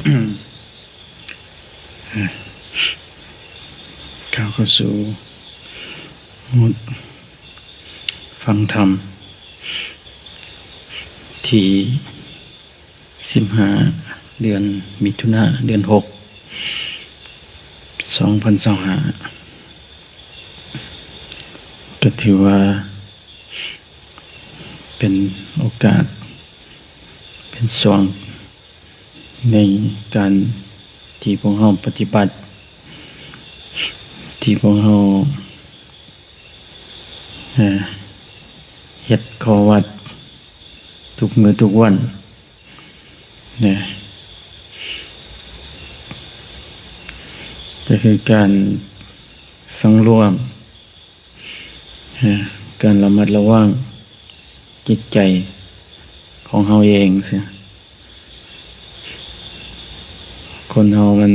เข้าสู่มุดฟังธรรมที่15เดือนมิถุนาเดือน6 2025ก็ถือว่าเป็นโอกาสเป็นส่วนในการที่พวกเราปฏิบัติที่พวกเราเฮ็ดข้อวัดทุกมื้อทุกวันเนี่ยก็คือการสังรวมการระมัดระวังจิตใจของเราเองเสียคนเรามัน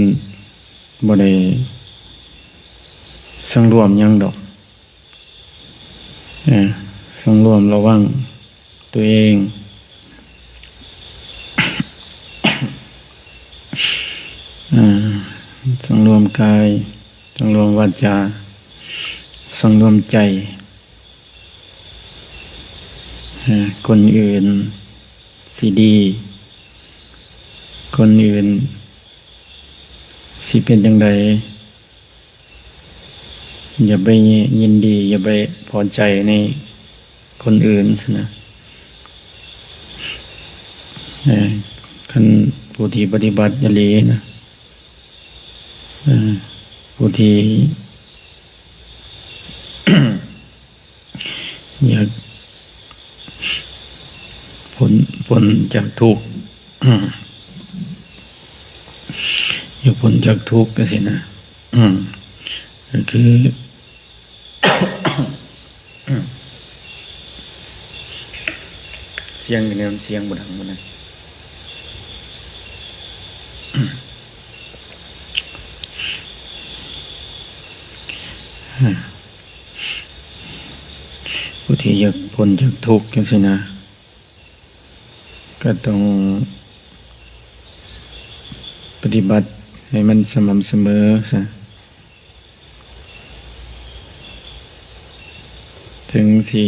บ่ได้สังรวมหยังดอกสังรวมระวังตัวเองสังรวมกายสังรวมวาจาสังรวมใจคนอื่นสิดีคนอื่นสิเป็นจังไดอย่าไปยินดีอย่าไปพอใจในคนอื่นสินะคันผู้ที่ปฏิบัติอย่าลีนะผู้ที่ อยากพ้นจากทุกข์ อยากพ้นจากทุกข์ก็สินะก็คือ เสียงอยู่เนี่ยเสียงบ่ดังบ่นะผู้ที่อยากพ้นจากทุกข์จังซี่นะก็ต้องปฏิบัติให้มันสม่ำเสมอซะถึงสิ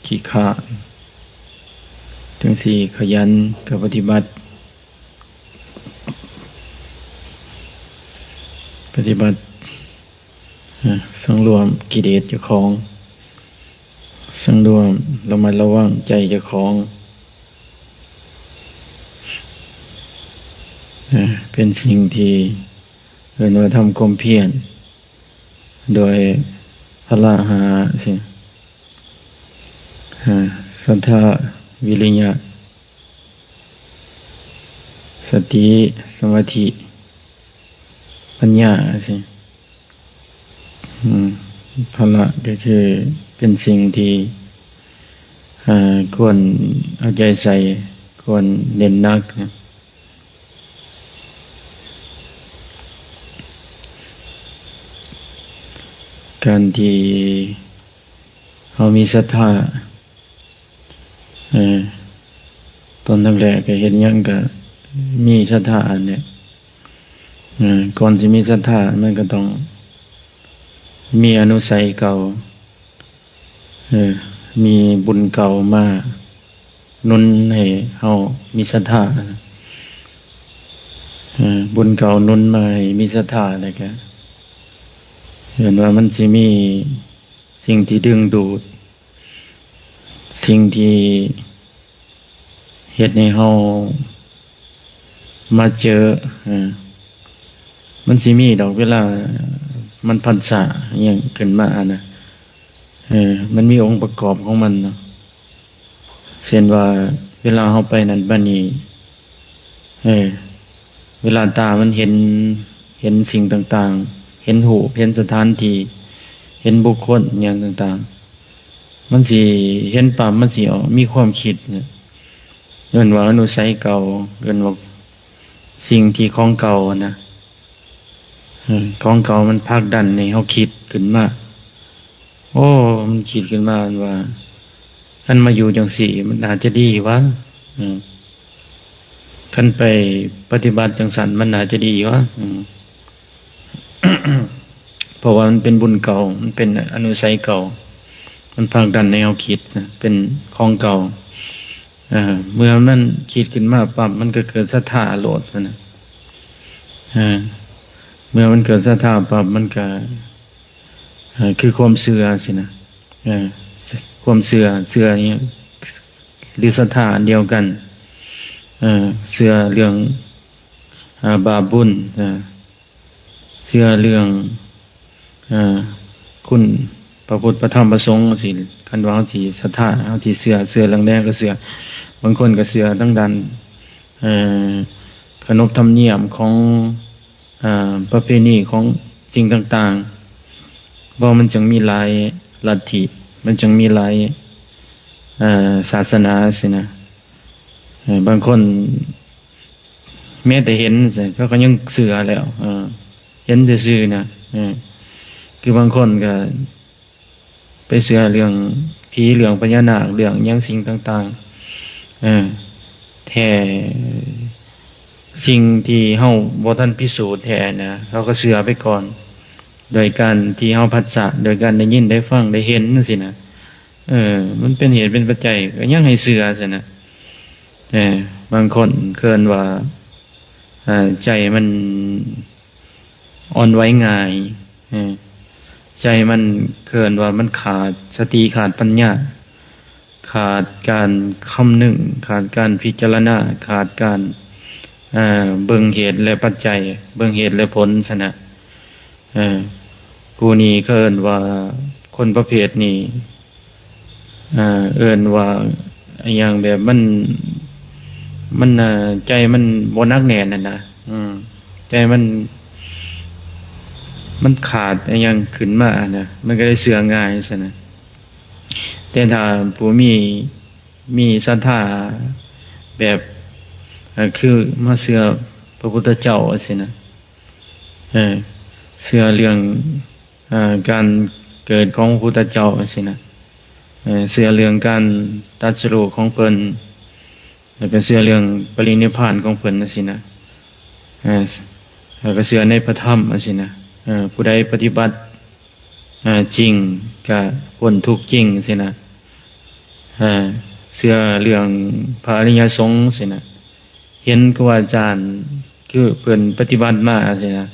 ขี้ขลาดถึงสิขยันกับปฏิบัติสังรวมกิเลสเจ้าของสังรวมระมัดระวังใจเจ้าของเป็นสิ่งที่เรียกว่าทำความเพียรโดยพละหาสิศรัทธาวิริยะสติสมาธิปัญญาสิพละก็คือเป็นสิ่งที่ควรเอาใจใส่ควรเน้นหนักนะการที่เรามีศรัทธาตอนแรกๆก็เห็นยังก็มีศรัทธาเนี่ยก่อนจะมีศรัทธามันก็ต้องมีอนุสัยเก่ามีบุญเก่ามาหนุนให้เรามีศรัทธาบุญเก่าหนุนมาให้มีศรัทธาอะไรกันเห็นว่ามันจะมีสิ่งที่ดึงดูดสิ่งที่เฮ็ดให้เรามาเจอมันสิมีดอกเวลามันพรรษาอย่างขึ้นมานะมันมีองค์ประกอบของมันเนาะเช่นว่าเวลาเราไปนั่นบัดนี้เวลาตามันเห็นสิ่งต่างๆเห็นหูเห็นสถานที่เห็นบุคคลอย่างต่างๆมันสิเห็นปั๊บมันสิมีความคิดเนี่ยเรียกว่าอนุสัยเก่าเรียกว่าสิ่งที่ของเก่านะของเก่ามันผลักดันให้เฮาคิดขึ้นมาโอ้มันคิดขึ้นมาว่าคันมาอยู่จังซี่มันน่าจะดีวะ คันไปปฏิบัติจังสันมันน่าจะดีวะ เพราะว่ามันเป็นบุญเก่ามันเป็นอนุสัยเก่ามันผลักดันในเอาคิดเป็นของเก่าเมื่อมันคิดขึ้นมาปั๊บมันก็เกิดศรัทธาโลดนะเมื่อมันเกิดศรัทธาปั๊บมันก็คือความเชื่อสินะความเชื่อนี้หรือศรัทธาอันเดียวกันเชื่อเรื่องบาปบุญเชื่อเรื่องคุณพระพุทธพระธรรมพระสงฆ์สิคันว่าสิศรัทธาเอาสิเชื่อเรื่องแรกก็เชื่อบางคนก็เชื่อทั้งดันขนบธรรมเนียมของประเพณีของสิ่งต่างๆเพราะมันจึงมีหลายลัทธิมันจึงมีหลายศาสนาสินะบางคนแม้แต่เห็นเขาก็ยังเชื่อแล้วเห็นซื่อๆนะคือบางคนก็ไปเชื่อเรื่องผีเรื่องพญานาคเรื่องยังสิ่งต่างๆแท้สิ่งที่เฮาบ่ทันพิสูจน์แท้นะเราก็เชื่อไปก่อนโดยการที่เฮาผัสสะโดยการได้ยินได้ฟังได้เห็นนั่นสินะมันเป็นเหตุเป็นปัจจัยก็ยังให้เชื่อสินะบางคนเคินว่าใจมันอ่อนไหวง่ายใจมันเคินว่ามันขาดสติขาดปัญญาขาดการคำนึงขาดการพิจารณาขาดการเบิ่งเหตุและปัจจัยเบิ่งเหตุและผลซะนะผู้นี้เคินว่าคนประเภทนี้เอิ้นว่าอย่างแบบมันใจมันบ่นักแน่นน่ะใจมันขาดอย่างขึ้นมานะมันก็ได้เสื่อง่ายซะนะแต่ถ้าผู้มีศรัทธาแบบคือมาเชื่อพระพุทธเจ้าสินะเชื่อเรื่องการเกิดของพระพุทธเจ้าสินะเชื่อเรื่องการตรัสรู้ของเพิ่นแล้วก็เชื่อเรื่องปรินิพพานของเพิ่นสินะแล้วก็เชื่อในพระธรรมสินะผู้ใดปฏิบัติจริงก็พ้นทุกข์จริงสินะเชื่อเรื่องพระอริยสงฆ์สินะเห็นครูอาจารย์คือเพิ่นปฏิบัติมาสินะ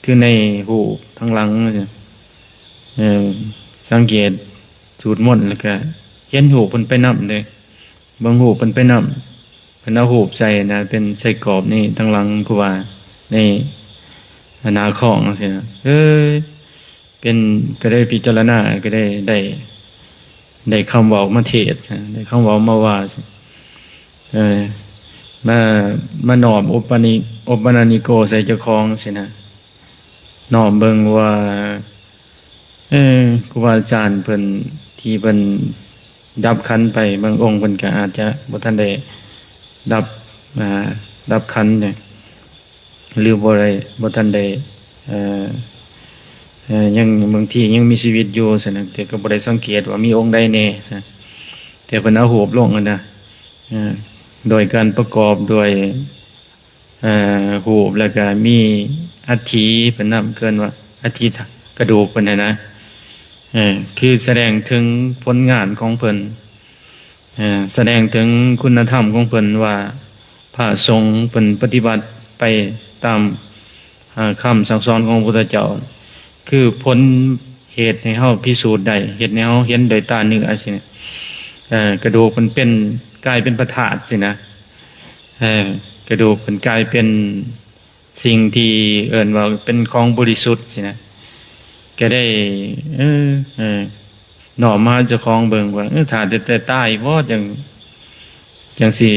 คือในหูทั้งหลังสังเกตสูตรมนต์แล้วก็เห็นหูเพิ่นไปนำเลยบางหูเพิ่นไปนำเพิ่นเอาหูใส่นะเป็นใส่กรอบนี่ทั้งหลังครูว่าในหน้าของสินะเป็นก็ได้พิจารณาก็ได้คำเว้ามาเทศน์ได้คำเว้ามาว่ามาน้อมอุปนานิโกใส่เจ้าของสินะน้อมเบิ่งว่าครูบาอาจารย์เพิ่นที่เพิ่นดับขันธ์ไปบางองค์เพิ่นก็อาจจะบ่ทันได้ดับขันธ์เนี่ยหรือบ่ทันได้ยังบางทียังมีชีวิตอยู่ซั่นน่ะแต่ก็บ่ได้สังเกตว่ามีองค์ใดแน่ซั่นแต่เพิ่นเอาหูบลงนั่นน่ะโดยการประกอบด้วยหูบแล้วก็มีอัฐิเพิ่นนำเกินว่าอัฐิกระดูกเพิ่นนะคือแสดงถึงผลงานของเพิ่นแสดงถึงคุณธรรมของเพิ่นว่าพระสงฆ์เพิ่นปฏิบัติไปตามคำสั่งสอนของพระพุทธเจ้าคือผลเหตุให้เฮาพิสูจน์ได้เหตุให้เฮาเห็นโดยตาเนื้อสินะกระดูกมันเป็นกลายเป็นพระธาตุสินะกระดูกมันกลายเป็นสิ่งที่เอิ้นว่าเป็นของบริสุทธิ์สินะก็ได้น้อมมาเจ้าของเบิ่งว่าถ้าแต่ตายบ่จังสิ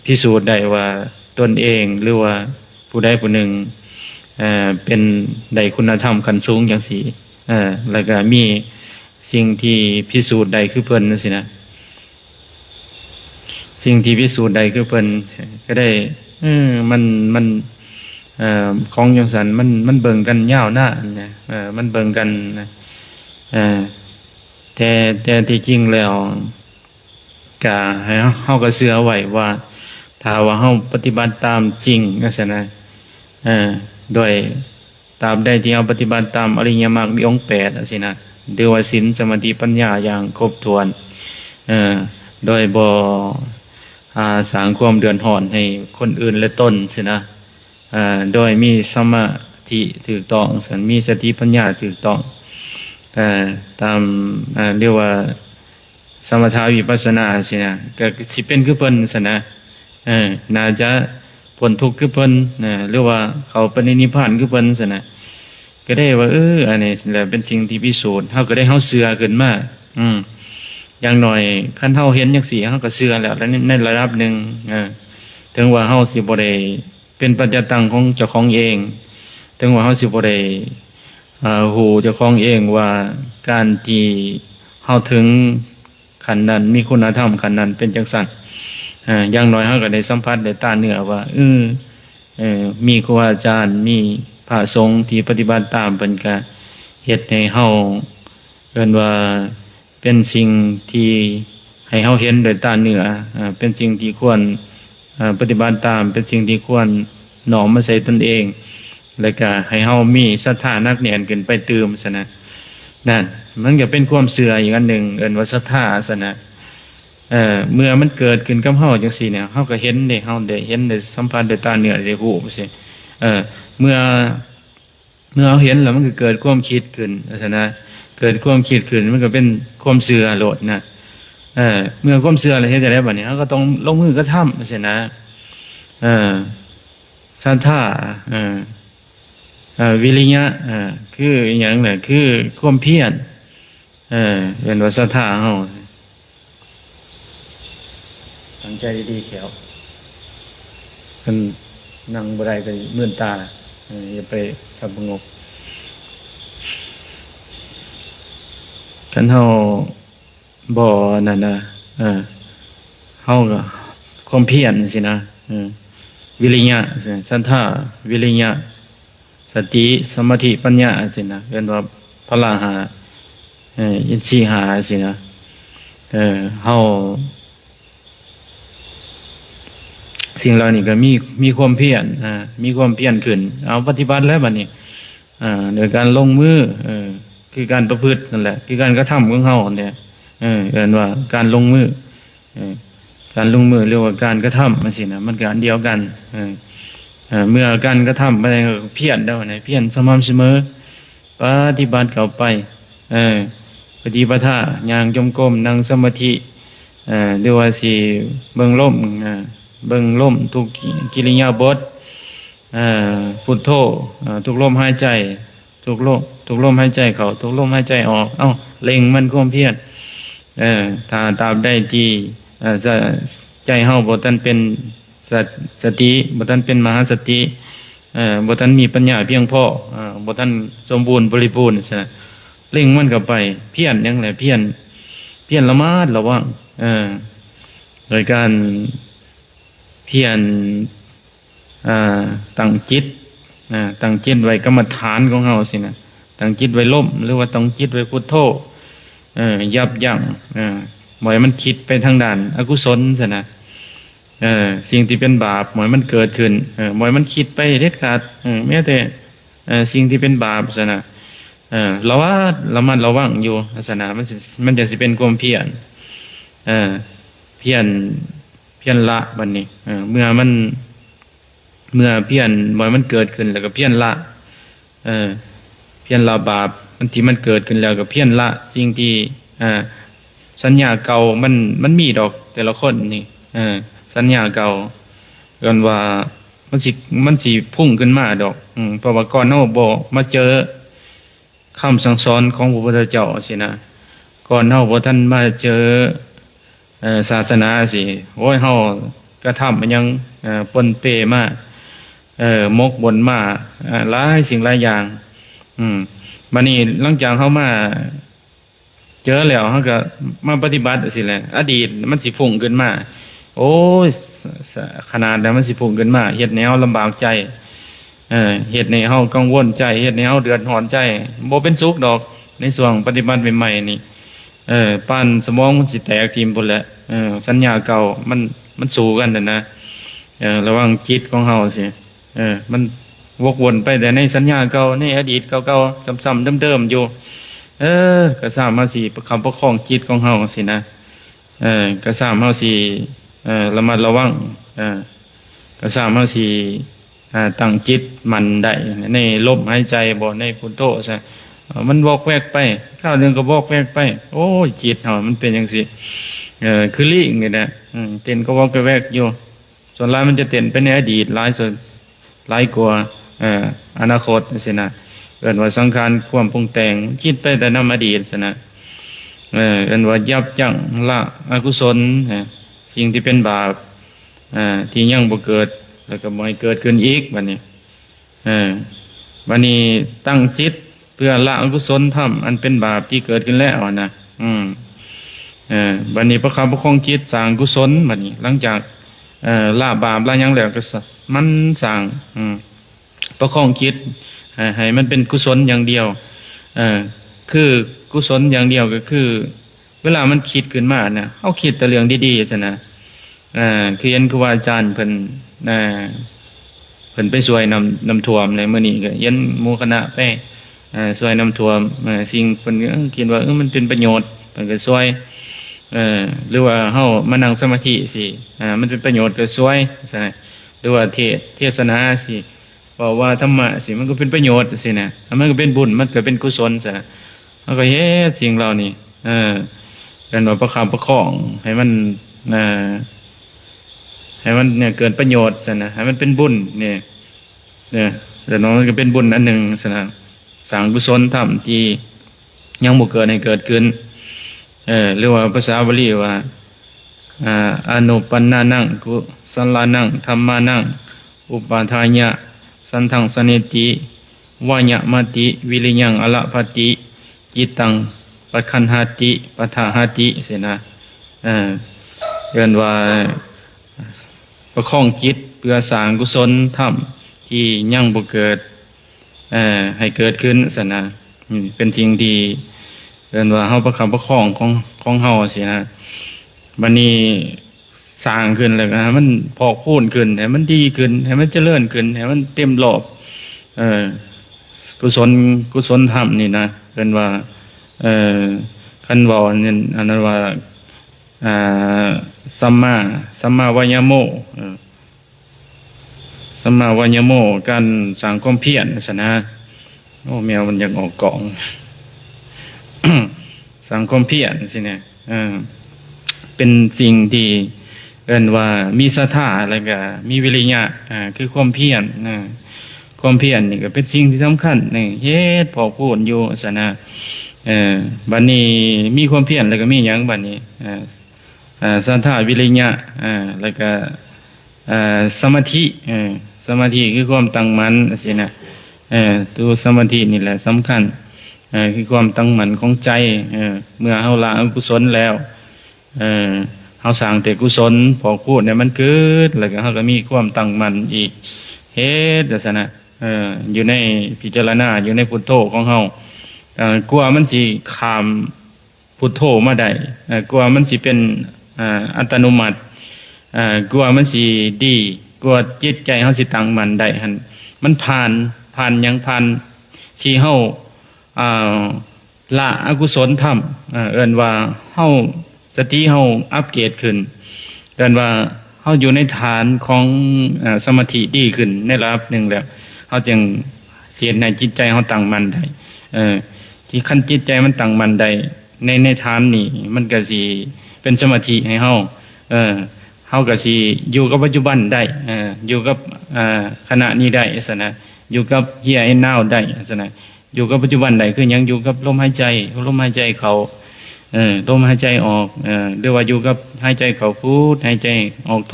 พิสูจน์ได้ว่าตนเองหรือว่าผู้ใดผู้หนึ่งเป็นได้คุณธรรมขั้นสูงจังซี่แล้วก็มีสิ่งที่พิสูจน์ได้คือเพิ่นจังซี่นะสิ่งที่พิสูจน์ได้คือเพิ่นก็ได้มันของจังซั่นมันเบิ่งกันยาวนานนะมันเบิ่งกันแต่ที่จริงแล้วก็ให้เฮาก็เชื่อไว้ว่า ถ้าว่าเฮาปฏิบัติตามจริงจังซี่นะโดยตามใดที่เฮาปฏิบัติตามอริยมรรคมีองค์8จังซี่นะหรือว่าศีลสมาธิปัญญาอย่างครบถ้วนโดยบ่สร้างความเดือดร้อนให้คนอื่นและตนสินะโดยมีสมาธิถูกต้องสันมีสติปัญญาถูกต้องตามเรียกว่าสมถะวิปัสสนาสินะก็สิเป็นคือเพิ่นสินะน่าจะพ้นทุกข์คือเพิ่นหรือว่าเขาไปในนิพพานคือเพิ่นสินะก็ได้ว่าอันนี้แหละเป็นสิ่งที่พิสูจน์เฮาก็ได้เฮาเชื่อขึ้นมาอย่างน้อยคันเฮาเห็นจังซี่เฮาก็เชื่อแล้วในระดับหนึ่งถึงว่าเฮาสิบ่ได้เป็นปัจจตังของเจ้าของเองถึงว่าเฮาสิบ่ได้ฮู้เจ้าของเองว่าการที่เฮาถึงขันนั้นมีคุณธรรมขันนั้นเป็นจังซั่นอย่างน้อยเฮาก็ได้สัมผัสได้ตาเนื้อว่ามีครูอาจารย์มีพระสงฆ์ที่ปฏิบัติตามเพิ่นก็เฮ็ดให้เฮาเอิ้นว่าเป็นสิ่งที่ให้เฮาเห็นด้วยตาเนื้อเป็นสิ่งที่ควรปฏิบัติตามเป็นสิ่งที่ควรน้อมมาใส่ตนเองแล้วก็ให้เฮามีศรัทธานักแน่นขึ้นไปเติมซะนะนั่นมันก็เป็นความเชื่ออีกอันหนึ่งเอิ้นว่าศรัทธาซะนะเมื่อมันเกิดขึ้นกับเฮาจังซี่เนี่ยเฮาก็เห็นได้เฮาได้เห็นได้สัมผัสด้วยตาเนื้อได้ฮู้ซิเมื่อเราเห็นแล้วมันก็เกิดความคิดขึ้นซะนะเกิดความคิดขึ้นมันก็เป็นความเชื่อโลดนะเมื่อความเชื่อแล้วเฮ็ดจังได๋บัดนี้เฮาก็ต้องลงมือกระทำซินะศรัทธาวิริยะคืออหยังน่ะคือความเพียรเป็นว่าศรัทธาเฮาตั้งใจดีๆแขวเพิ่นนั่งบ่ได้ก็มื่นตาอย่าไปสับสงบคันเฮาบ่นั่นน่ะเฮาก็ความเพียรสินะวิริยะศรัทธาวิริยะสติสมาธิปัญญาสินะเรียกว่าพละหาอินทรีย์หาสินะเฮาสิ่งเหล่านี้ก็มีความเพียรมีความเพียรขึ้นเอาปฏิบัติแล้วบัดนี้โดยการลงมือคือการประพฤตินั่นแหละคือการกระทำของเฮาเนี่ยเรียกว่าการลงมือการลงมือเรียกว่าการกระทำมันสินะมันก็อันเดียวกันเมื่อการกระทำไปเพียรได้ไหนเพียรสม่ำเสมอปฏิบัติเข้าไปปฏิปทาย่างจงกรมนั่งสมาธิเรียกว่าสิเบิ่งลมทุกกิริยาบถพุทโธทุกลมหายใจทุกลมหายใจเข้าทุกลมหายใจออกเล็งมันความเพียรถ้าตามได้ที่ใจเฮาบ่ทันเป็นสติบ่ทันเป็นมหาสติบ่ทันมีปัญญาเพียงพอบ่ทันสมบูรณ์บริบูรณ์ใช่เร่งมันเข้าไปเพียรยังไงเพียรละมาดระวังโดยการเพียรตั้งจิตไว้กรรมฐานของเฮาสินะตั้งจิตไว้ลมหรือว่าตั้งจิตไว้พุทโธยับยั้งบ่ให้มันคิดไปทางด้านอกุศลซะนะสิ่งที่เป็นบาปบ่ให้มันเกิดขึ้นบ่ให้มันคิดไปเด็ดขาดแม้แต่สิ่งที่เป็นบาปซะนะเราว่าระมัดระวังอยู่ลักษณะมันจะสิเป็นความเพียรเพียรละบัดนี้เมื่อเพียรบ่ให้มันเกิดขึ้นแล้วก็เพียรละเพียรละบาปมันที่มันเกิดขึ้นแล้วก็เพียรละสิ่งที่สัญญาเก่ามันมีดอกแต่ละคนนี่สัญญาเก่ากันว่ามันสิพุ่งขึ้นมาดอกเพราะว่าก่อนเฮาบ่มาเจอคำสั่งสอนของพระพุทธเจ้าสินะก่อนเฮาบ่ทันมาเจอศาสนาสิโอ้ยเฮากระทำมันยังปนเปมามกบนมาหลายสิ่งหลายอย่างบัดนี้หลังจากเฮามาเจอแล้วเฮาก็มาปฏิบัติสิแหละอดีตมันสิพุ่งขึ้นมาโอ้ยขนาดนั้นมันสิพุ่งขึ้นมาเฮ็ดแนวลำบากใจเฮ็ดให้เฮากังวลใจเฮ็ดให้เฮาเดือดร้อนใจบ่เป็นสุขดอกในช่วงปฏิบัติใหม่ๆนี่ปานสมองมันสิแตกทิ่มพุ่นแหละสัญญาเก่ามันสู้กันน่ะนะ ระวังจิตของเฮาสิมันวกวนไปแต่ในสัญญาเก่าในอดีตเก่าๆซ้ำๆเดิมๆอยู่ก็สร้างมาสิประคับประคองจิตของเฮาสินะก็สร้างเฮาสิระมัดระวังก็สร้างเฮาสิตั้งจิตมันได้ในลมหายใจบ่ในพุทโธซะมันวอกแวกไปข้าวเรื่องก็วอกแวกไปโอ้ยจิตเฮามันเป็นจังซี่คือลิงนี่แหละเต้นก็วอกแวกอยู่ส่วนหลายมันจะเต้นไปในอดีตหลายส่วนหลายกว่าอนาคตสินะเอิ้นว่าสังขารความปรุงแต่งคิดไปแต่นำอดีตสินะเอิ้นว่ายับยั้งละอกุศลสิ่งที่เป็นบาปที่ยังบ่เกิดแล้วก็บ่ให้เกิดขึ้นอีกบัดนี้บัดนี้ตั้งจิตเพื่อละอกุศลธรรมอันเป็นบาปที่เกิดขึ้นแล้วนะบัดนี้ประคับประคองจิตสร้างกุศลบัดนี้หลังจากละบาปละหยังแล้วก็มันสร้างประคองจิตให้มันเป็นกุศลอย่างเดียวคือกุศลอย่างเดียวก็คือเวลามันคิดขึ้นมาน่ะเฮาคิดแต่เรื่องดีๆซั่นนะคือเห็นครูบาอาจารย์เพิ่นไปช่วยนำท่วมในมื้อนี้ก็เห็นหมู่คณะไปช่วยนำท่วมสิ่งเพิ่นก็คิดว่ามันเป็นประโยชน์เพิ่นก็ช่วยหรือว่าเฮามานั่งสมาธิสิมันเป็นประโยชน์ก็ช่วยซั่นน่ะหรือว่าเทศนาสิบอกว่าธรรมะสิมันก็เป็นประโยชน์สินะมันก็เป็นบุญมันก็เป็นกุศลซะมันก็เฮ็ดสิ่งเหล่านี้กันว่าประคับประคองให้มันเนี่ยเกิดประโยชน์ซะนะให้มันเป็นบุญเนี่ยแล้วน้องมันก็เป็นบุญอันหนึ่งซะนะสร้างกุศลธรรมที่ยังบ่เกิดให้เกิดขึ้นหรือว่าภาษาบาลีว่าอนุปันนานังกุศลานังธัมมานังอุปาทายะสันทังสเนติวายะมติวิริยังอละภติจิตตังปัจขันหาติปัฏฐาหาติสินะเรียนว่าประคองจิตเพื่อสร้างกุศลธรรมที่ยังบ่เกิดให้เกิดขึ้นสินะเป็นจริงที่เรียนว่าเฮาประคับประคองของเฮาสินะบัดนี้สร้างขึ้นแล้วก็ให้มันพอกพูนขึ้นให้มันดีขึ้นให้มันเจริญขึ้นให้มันเต็มรอบกุศลธรรมนี่นะเป็นว่าคันเว้าเนี่ยอันนั้นว่าสัมมาวายโมสัมมาวายโมการสร้างความเพียรซะนะโอ้แมวมันอยากออกกล่อง สร้างความเพียรสิเนี่ยเป็นสิ่งที่เอิ้นว่ามีศรัทธาแล้วก็มีวิริยะคือความเพียรความเพียรนี่ก็เป็นสิ่งที่สำคัญนี่เฮ็ดพอพูดอยู่ซะนะบัดนี้มีความเพียรแล้วก็มีหยังบัดนี้ศรัทธาวิริยะแล้วก็สมาธิสมาธิคือความตั้งมั่นสินะตัวสมาธินี่แหละสำคัญคือความตั้งมั่นของใจเมื่อเฮาละอกุศลแล้วเฮาสร้างแต่กุศลพอพูดเนี่ยมันเกิดแล้วก็เฮาก็มีความตั้งมั่นอีกเฮ็ดจังซั่นน่ะอยู่ในพิจารณาอยู่ในพุทโธของเฮากลัวมันสิข้ามพุทโธมาได้กลัวมันสิเป็นอัตโนมัติกลัวมันสิดีกลัวจิตใจเฮาสิตั้งมั่นได้หั่นมันผ่านหยังผ่านที่เฮาละอกุศลธรรมเอิ้นว่าเฮาสติเฮาอัปเกรดขึ้นเอิ้นว่าเฮาอยู่ในฐานของสมาธิดีขึ้นในระดับหนึ่งแล้วเฮาจึงเสียในจิตใจเฮาตั้งมั่นได้ที่คันจิตใจมันตั้งมั่นได้ในฐานนี้มันก็สิเป็นสมาธิให้เฮาเฮาก็สิอยู่กับปัจจุบันได้อยู่กับขณะนี้ได้ซั่นนะอยู่กับ here and now ได้ซั่นนะอยู่กับปัจจุบันได้คือหยังอยู่กับลมหายใจลมหายใจเข้าลมหายใจออกหรือว่าอยู่กับหายใจเข้าพุทหายใจออกโธ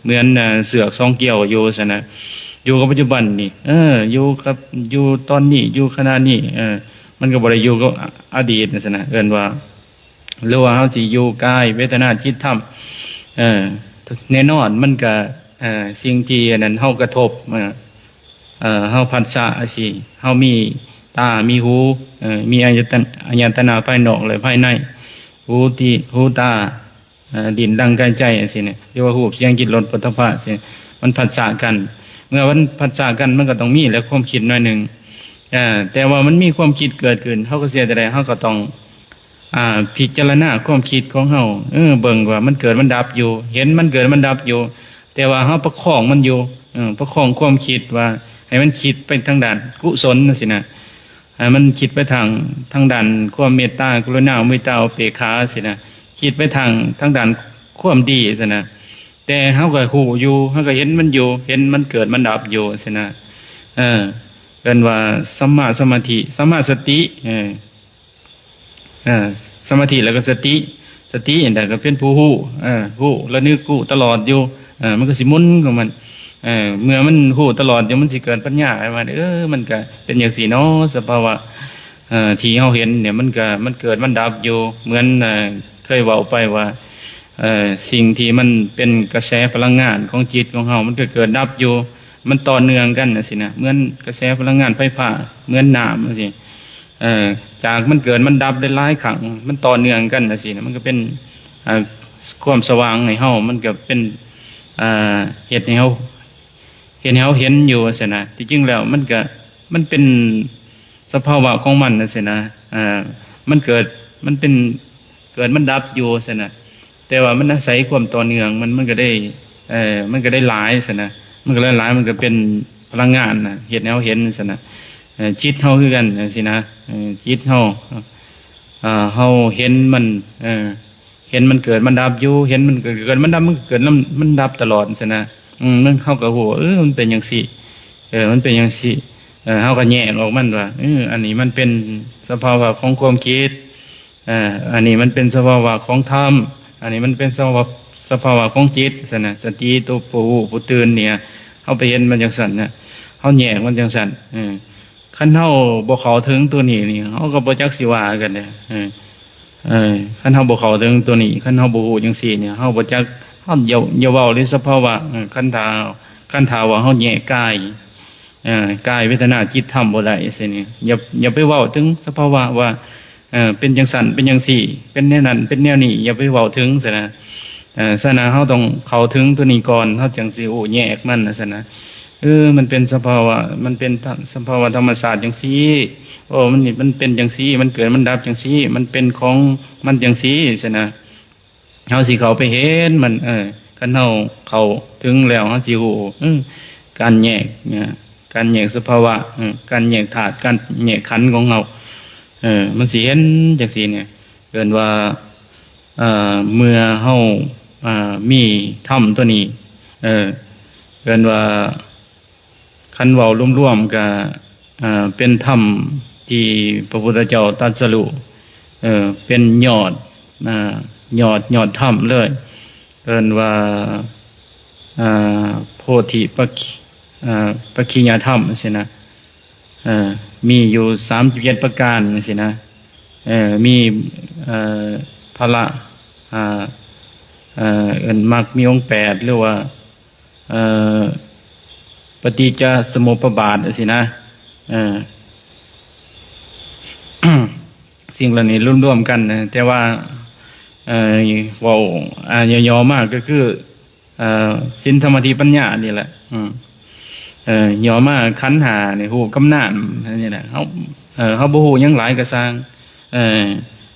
เหมือนเสือกสองเกี่ยวอยู่ซั่นนะอยู่กับปัจจุบันนี่อยู่ตอนนี้อยู่ขณะนี้มันก็บ่ได้อยู่กับอดีตซั่นนะเอิ้นว่าหรือว่าเฮาสิอยู่กายเวทนาจิตธรรมแน่นอนมันก็สิ่งที่นั้นเฮากระทบเฮาผัสสะสิเฮามีตามีหูมีอายตนะภายนอกและภายในหูตา ดินดังกายใจสิเนี่ยเรียกว่ารูปเสียงกลิ่นรสโผฏฐัพพะสิมันผัสสะกันเมื่อมันผัสสะกันมันก็ต้องมีแล้วความคิดหน่อยหนึ่งแต่ว่ามันมีความคิดเกิดขึ้นเฮาก็เสียแต่ใดเฮาก็ต้องพิจารณาความคิดของเฮาเบิ่งว่ามันเกิดมันดับอยู่เห็นมันเกิดมันดับอยู่แต่ว่าเฮาประคองมันอยู่ประคองความคิดว่าให้มันคิดไปทางด้านกุศลสินะให้มันคิดไปทางด้านความเมตตากรุณามุทิตาอุเบกขาสินะคิดไปทางด้านความดีสินะแต่เฮาก็ฮู้อยู่เฮาก็เห็นมันอยู่เห็นมันเกิดมันดับอยู่สินะเป็นว่าสัมมาสมาธิสัมมาสติสมาธิแล้วก็สติอันใดก็เป็นผู้ฮู้ฮู้ระลึกรู้ตลอดอยู่มันก็สิหมุนของมันเมื่อมันฮู้ตลอดอยู่มันสิเกิดปัญญาว่ามันก็เป็นอย่างสี่เนาะสภาวะที่เฮาเห็นเนี่ยมันเกิดมันดับอยู่เหมือนเคยเว้าไปว่าสิ่งที่มันเป็นกระแสพลังงานของจิตของเฮามันก็เกิดดับอยู่มันต่อเนื่องกันสินะเหมือนกระแสพลังงานไฟฟ้าเหมือนน้ำจังซี่จากมันเกิดมันดับได้หลายครั้งมันต่อเนื่องกันสินะมันก็เป็นความสว่างให้เฮามันก็เป็นเฮ็ดให้เฮาเห็นอยู่สินะที่จริงแล้วมันเป็นสภาวะของมันสินะมันเกิดมันดับอยู่สินะแต่ว่ามันอาศัยความต่อเนื่องมันก็ได้หลายสินะมันก็หลายมันก็เป็นพลังงานนะเฮ็ดให้เฮาเห็นสินะจิตเฮาคือกันสินะจิตเฮาเห็นมันเห็นมันเกิดมันดับอยู่เห็นมันเกิดมันดับมันเกิดมันดับตลอดสินะมันเข้ากับหัวมันเป็นอย่างสี่มันเป็นอย่างสี่เข้ากับแยกออกมันว่าอันนี้มันเป็นสภาวะของความคิดอันนี้มันเป็นสภาวะของธรรมอันนี้มันเป็นสภาวะของจิตสนะสติตัวผู้ตื่นเนี่ยเข้าไปเห็นมันอย่างสั่นนะเข้าแยกมันอย่างสั่นขั้นเข้าบ่เข้าถึงตัวนี้นี่เขาก็บ่จักสิว่ากันเนี่ยขั้นเข้าบ่เข้าถึงตัวนี้ขั้นเข้าบ่ฮู้จังซี่เนี่ยเข้าบ่จักเฮาอย่าเว้าในสภาวะคันถาว่าเฮาแยกกายกายเวทนาจิตธรรมบ่ได้ซี่นี่อย่าไปเว้าถึงสภาวะว่าเป็นจังสั่นเป็นจังซี่เป็นแนวนั้นเป็นแนวนี้อย่าไปเว้าถึงซะนะซะนะเฮาต้องเข้าถึงตัวนี้ก่อนเฮาจังสิโอ้แยกมันซะนะมันเป็นสภาวะมันเป็นสภาวะธรรมศาสตร์จังซี่มันเป็นจังซี่มันเกิดมันดับจังซี่มันเป็นของมันจังซี่ซะนะเฮาสิเข้าไปเห็นมันคันเฮาเข้าถึงแล้วเฮาสิฮู้การแยกเนี่ยการแยกสภาวะการแยกธาตุการแยกขันธ์ของเฮามันสิเห็นจังซี่เนี่ยเกินว่าเมื่อเฮามีธรรมตัวนี้เกินว่าคันเว้ารวมๆก็เป็นธรรมที่พระพุทธเจ้าตรัสรู้เป็นยอดธรรมเลยเอิ้นว่าโพธิปัจขิยธรรมสินะมีอยู่37ประการสินะมีพละเอิ้นมรรคมีองค์8หรือว่าปฏิจจสมุปบาทสินะสิ่งเหล่านี้ร่วมกันนะแต่ว่าเว้าย่อๆมากก็คือศีลสมาธิปัญญานี่แหละย่อมาขันธ์5นี่ฮู้กำนาจนี่แหละเฮาบ่ฮู้หยังหลายก็สร้าง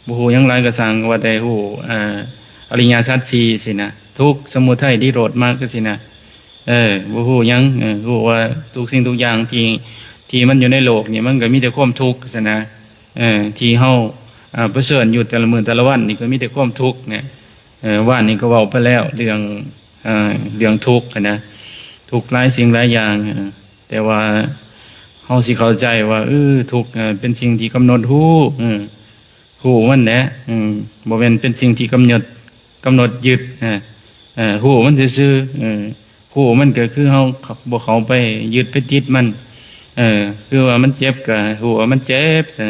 บ่ฮู้หยังหลายก็สร้างว่าแต่ฮู้อริยสัจ4สินะทุกข์สมุทัยนิโรธมรรคสินะบ่ฮู้หยังฮู้ว่าทุกสิ่งทุกอย่างที่มันอยู่ในโลกนี่มันก็มีแต่ความทุกข์ซะนะที่เฮาเผชิญอยู่แต่ละมื้อแต่ละวันนี่ก็มีแต่ความทุกข์เนี่ยว่านนี่ก็เว้าไปแล้วเรื่องทุกข์นะทุกข์หลายสิ่งหลายอย่างแต่ว่าเฮาสิเข้าใจว่าทุกข์เป็นสิ่งที่กำหนดฮู้มันแหละบ่แม่นเป็นสิ่งที่กำหนดยึดฮู้มันซื่อๆฮู้มันก็คือเฮาบ่เข้าไปยึดไปติดมันคือว่ามันเจ็บก็ฮู้ว่ามันเจ็บซะ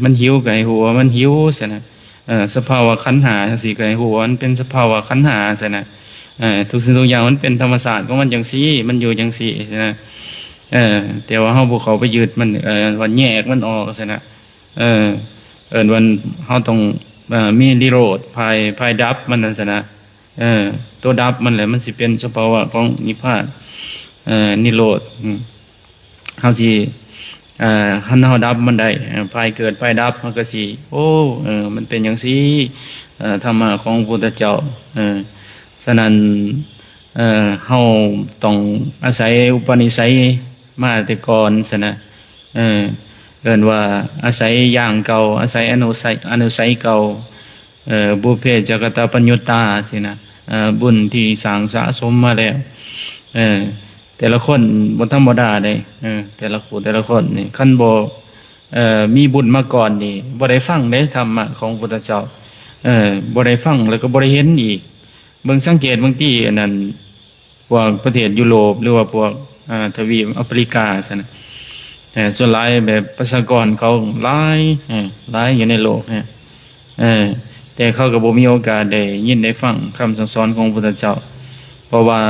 มันหิวก็ให้ฮู้ว่ามันหิวซะนะสภาวะขันธ์5จังซี่ก็ให้ฮู้ว่ามันเป็นสภาวะขันธ์5ซะนะทุกสิ่งทุกอย่างมันเป็นธรรมศาสตร์ของมันจังซี่มันอยู่จังซี่ซะนะแต่ว่าเฮาบ่เข้าไปยึดมันว่าแยกมันออกซะนะเอิ้นว่าเฮาต้อง มีนิโรธภายดับมันนั่นซะนะตัวดับมันแหละมันสิเป็นสภาวะของนิพพานนิโรธเฮาสิหันเฮาดับมันได้ภายเกิดภายดับมันก็สิโอ้มันเป็นอย่างซี่ธรรมะของพระพุทธเจ้าฉะนั้นเฮาต้องอาศัยอุปนิสัยมาแต่ก่อนซะนะเรียนว่าอาศัยอย่างเก่าอาศัยอนุสัยเก่าบุพเพจักตปัญญตาสินะบุญที่สั่งสะสมมาแล้วแต่ละคนบ่ธรรมดาได้แต่ละคนนี่คันบ่มีบุญมาก่อนนี่บ่ได้ฟังได้ธรรมะของพุทธเจ้าบ่ได้ฟังแล้วก็บ่ได้เห็นอีกเบิ่งสังเกตบางทีอันนั้นพวกประเทศยุโรปหรือว่าพวกทวีปแอฟริกาซั่นน่ะส่วนหลายแบบประชากรเขาหลายอยู่ในโลกแต่เขาก็บ่มีโอกาสได้ยินได้ฟังคำสั่งสอนของพระพุทธเจ้าเพราะว่า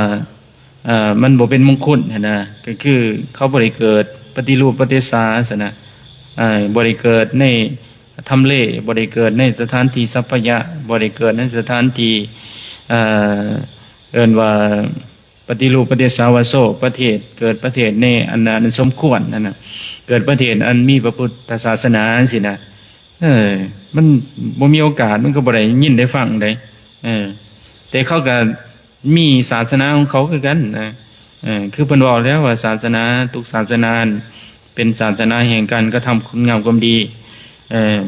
มันบ่เป็นมงคลนะก็คือเขาบ่ได้เกิดปฏิรูปประเทศศาสนาบ่ได้เกิดในทำเลบ่ได้เกิดในสถานที่สัพพยะบ่ได้เกิดในสถานที่เอิ้นว่าปฏิรูปประเทศสาวโสประเทศเกิดประเทศในอันนั้นสมควรนั่นน่ะเกิดประเทศอันมีพระพุทธศาสนาสินะมันบ่มีโอกาสมันก็บ่ได้ยินได้ฟังได้แต่เขาก็มีศาสนาของเขาคือกันคือเพิ่นบอกแล้วว่าศาสนาทุกศาสนาเป็นศาสนาแห่งการกระทำคุณงามความดี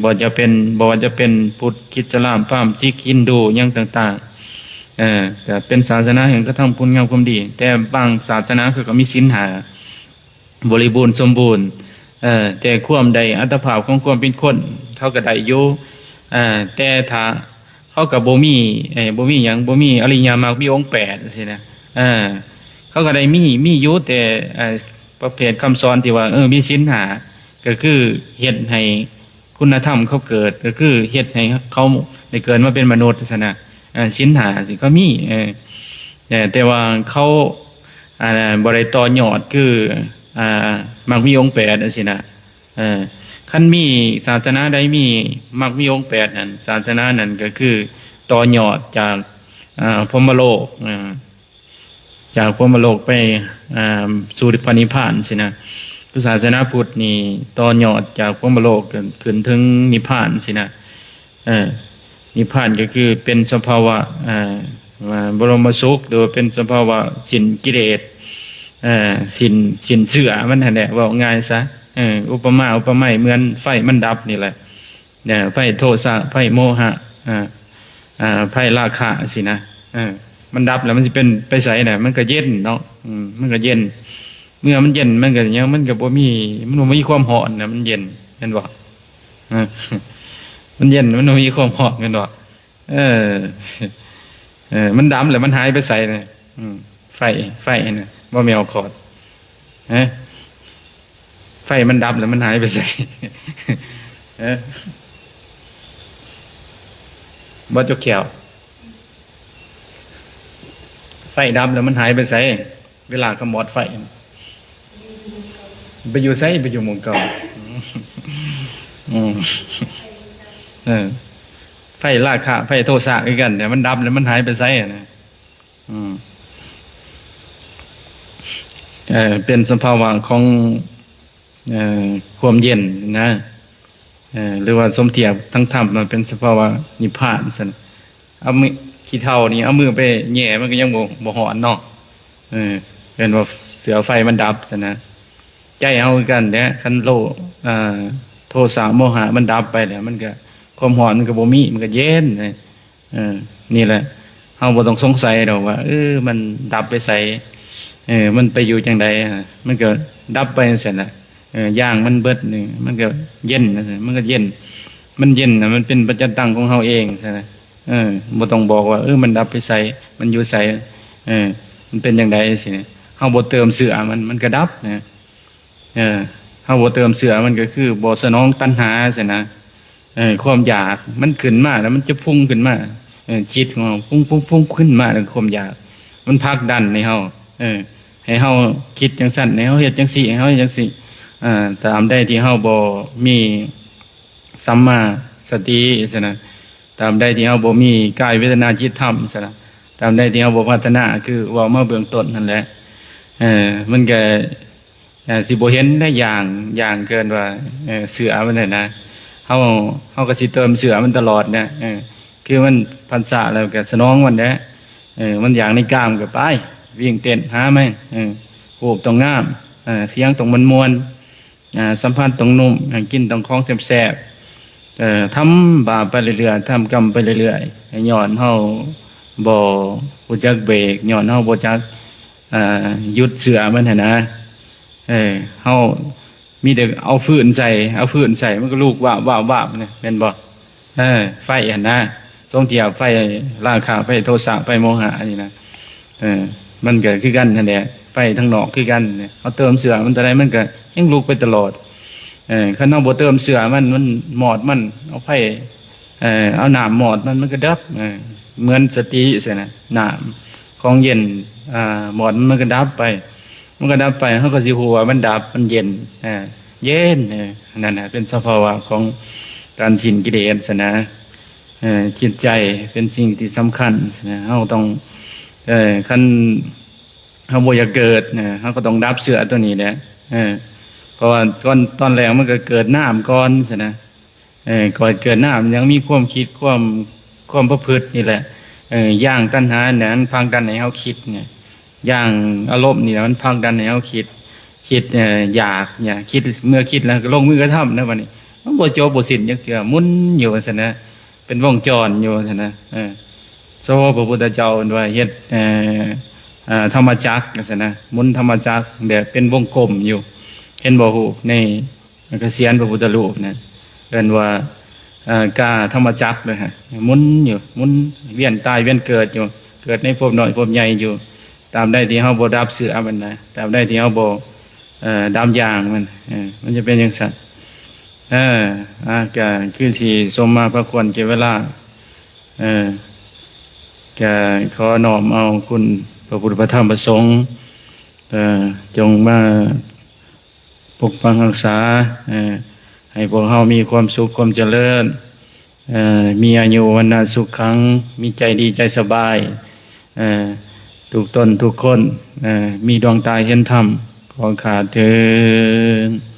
บ่ว่าจะเป็นพุทธคริสต์อิสลามพราหมณ์ซิกฮินดูหยังต่างๆก็เป็นศาสนาแห่งกระทำคุณงามความดีแต่บางศาสนาคือก็มีศีล5บริบูรณ์สมบูรณ์แต่ความใดอัตภาพของความเป็นคนเขาก็ได้อยู่แต่ถ้าเขาก็บ่มีหยังบ่มีอริยมรรคมีองค์8สินะเขาก็ได้มีอยู่แต่ประเภทคำสอนที่ว่ามีศีล5ก็คือเฮ็ดให้คุณธรรมเขาเกิดก็คือเฮ็ดให้เขาได้เกิดมาเป็นมนุษย์ซะนะศีล5สิก็มีแต่ว่าเขาบ่ได้ต่อยอดคือมรรคมีองค์8จังซี่นะคันมีศาสนาใดมีมรรคมีองค์8นั่นศาสนานั้นก็คือต่อยอดจากพรหมโลกจากพรหมโลกไปสู่พระนิพพานสินะคือศาสนาพุทธนี่ต่อยอดจากพรหมโลกขึ้นถึงนิพพานสินะนิพพานก็คือเป็นสภาวะบรมสุขหรือเป็นสภาวะสิ้นกิเลสสิ้นเสื่อมันนั่นแหละว่าง่ายซะอุปมาเหมือนไฟมันดับนี่แหละไฟโทสะไฟโมหะไฟราคะสินะมันดับแล้วมันจะเป็นไปใสน่ะมันก็เย็นเนาะมันก็เย็นเมื่อมันเย็นมันก็ยังมันก็บ่มีความร้อนน่ะมันเย็นเห็นบ่มันเย็นมันบ่มีความร้อนกันบ่มันดำแล้วมันหายไปใสน่ะไฟน่ะบ่แม่นเอาขอดไฟมันดับแล้วมันหายไปใส่บ่จกแขวไฟดับแล้วมันหายไปใส่เวลาขมอดไฟไปอยู่ไสไปอยู่หมู่เก่าไฟราคะไฟโทสะคือกันแต่มันดับแล้วมันหายไปไสนะเป็นสภาวะของความเย็นนะหรือว่าสมเทียบทั้งธรรมมันเป็นสภาวะนิพพานซั่นเอามือขี้เถ้านี่เอามือไปแหย่มันก็ยังบ่ฮ้อนเนาะเป็นว่าเสือไฟมันดับซั่นนะใจเฮาคือกันเด้คันโลโทสะโมหะมันดับไปแล้วมันก็ความร้อนมันก็บ่มีมันก็เย็นนี่แหละเฮาบ่ต้องสงสัยดอกว่ามันดับไปไสมันไปอยู่จังใดมันก็ดับไปจังซั่นน่ะย่างมันเบิดนี่มันก็เย็นนะมันก็เย็นมันเย็นน่ะมันเป็นปัจจัยตั้งของเฮาเองใช่มั้ยบ่ต้องบอกว่ามันดับไปไสมันอยู่ไสมันเป็นจังไดสิเฮาบ่เติมเสื้อมันก็ดับนะเฮาบ่เติมเสื้อมันก็คือบ่สนองตัณหาซั่นนะความอยากมันขึ้นมาแล้วมันจะพุ่งขึ้นมาจิตของเฮาพุ่งขึ้นมาแล้วความอยากมันผลักดันในเฮาให้เฮาคิดจังซั่นให้เฮาเฮ็ดจังซี่ให้เฮาเฮ็ดจังซี่ตามได้ที่เฮาบ่มีสัมมาสติซั่นน่ะ ตามใดที่เฮาบ่มีกายเวทนาจิตธรรมซะนะตามใดที่เฮาบ่พัฒนาคือเว้ามาเบื้องต้นนั่นแหละมันก็สิบ่เห็นได้อย่างเกินว่าเสือมันน่ะนะเฮาก็สิเติมเสือมันตลอดนะคือมันพรรษาแล้วก็สนองมันแหละมันอย่างในกามก็ไปวิ่งเต้นหาแม่งรูปต้องงามเสียงต้องมวนๆสัมผัสต้องนุ่มกินต้องของแซ่บๆทำบาปไปเรื่อยๆทำกรรมไปเรื่อยๆย้อนเฮาบ่รู้จักเบรกย้อนเฮาบ่จักหยุดเสือมันหั่นนะเฮามีแต่เอาฟืนใส่มันก็ลูกว่าเนี่ยเป็นบ่ไฟหั่นนะทรงเทียบไฟราคะไฟโทสะไฟโมหะนี่นะมันก็คือกันนั่นแหละไฟทั้งนอกคือกันเนี่ยเอาเติมเสือมันแต่ใดมันก็ยังลุกไปตลอดคันเอาบ่เติมเสือมันหมอดมันเอาไฟเอาน้ำหมอดมันก็ดับเหมือนสติใช่นะน้ำของเย็นหมอดมันก็ดับไปเขาก็สิฮู้ว่ามันดับมันเย็นเย็นนั่นน่ะเป็นสภาวะของการสิ้นกิเลสซะนะจิตใจเป็นสิ่งที่สำคัญนะเฮาต้องคันเฮาบ่อยากเกิดเฮาก็ต้องดับเสือตัวนี้แหละเพราะว่าตอนแรกมันก็เกิดน้ำก่อนซะนะก่อนเกิดน้ำยังมีความคิดความประพฤตินี่แหละย่างตัณหาเนี่ยมันพังดันให้เฮาคิดเนี่ยย่างอารมณ์นี่มันพังดันให้เฮาคิดอยากคิดเมื่อคิดแล้วก็ลงมือกระทำนะบัดนี้มันบ่จบบ่สิ้นจักเทื่อหมุนอยู่ซะนะเป็นวงจรอยู่ซะนะโซพระพุทธเจ้าว่าเฮ็ดธรรมจักรซะนะหมุนธรรมจักรแบบเป็นวงกลมอยู่เห็นบ่ฮู้ในกเสียนพระพุทธรูปนั่นเอิ้นว่ากาธรรมจักรเลยฮะหมุนอยู่หมุนเวียนตายเวียนเกิดอยู่เกิดในภพน้อยภพใหญ่อยู่ตามใดที่เฮาบ่ดับเสือมันนะตามใดที่เฮาบ่ดับยางมันจะเป็นจังซั่นก็คือสิสมมาพระควรแก่เวลาก็ขอน้อมเอาคุณพระพุทธพระธรรมพระสงฆ์จงมาปกปักรักษาให้พวกเฮามีความสุขความเจริญมีอายุวันนะสุขขังมีใจดีใจสบายทุกตนทุกคนมีดวงตาเห็นธรรมขอขาดเถิด